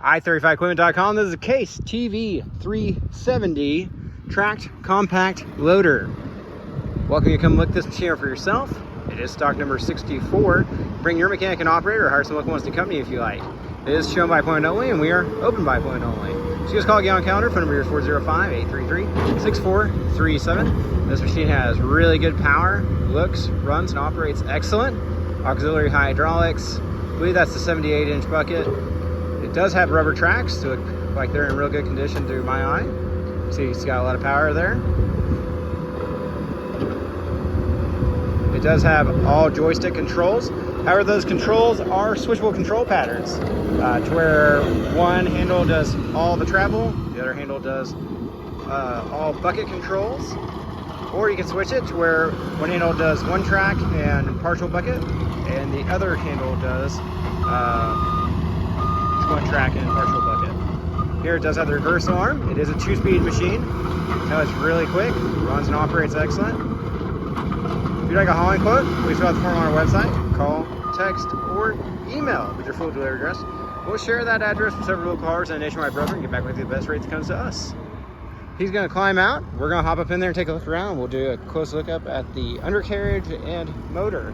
i35equipment.com. This is a Case TV370 tracked compact loader. Welcome you to come look this machine over for yourself. It is stock number 64. Bring your mechanic and operator or hire some local ones to accompany if you like. It is shown by appointment only, and we are open by appointment only. So just call, get on calendar. Phone number is 405-833-6437. This machine has really good power, looks, runs, and operates excellent. Auxiliary hydraulics. I believe that's the 78-inch bucket. It does have rubber tracks to look like they're in real good condition through my eye. See, it's got a lot of power there. It does have all joystick controls. However, those controls are switchable control patterns to where one handle does all the travel, the other handle does all bucket controls, or you can switch it to where one handle does one track and partial bucket, and the other handle does one track and partial bucket. Here it does have the reverse arm. It is a 2-speed machine. So it's really quick, runs and operates excellent. If you'd like a hauling quote, please fill out the form on our website. Call, text, or email with your full delivery address. We'll share that address with several local haulers and a nationwide broker and get back with you the best rate that comes to us. He's going to climb out. We're going to hop up in there and take a look around. We'll do a close look up at the undercarriage and motor.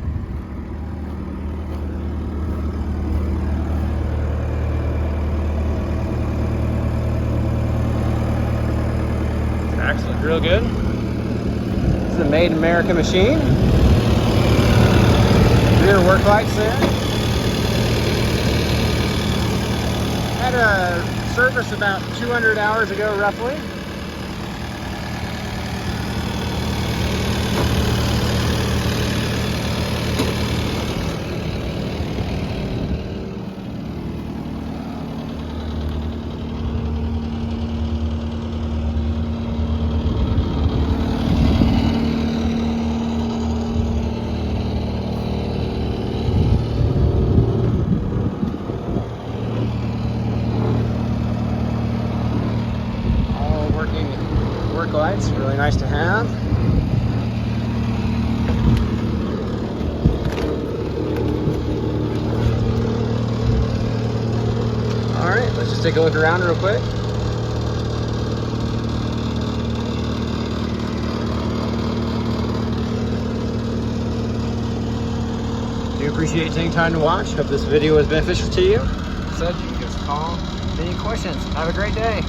Tracks look real good. This is a Made in America machine. Rear work lights there. Had a service about 200 hours ago, roughly. Work lights, really nice to have. All right, let's just take a look around real quick. Do appreciate you taking time to watch. Hope this video was beneficial to you. So you can give us a call. Any questions? Have a great day.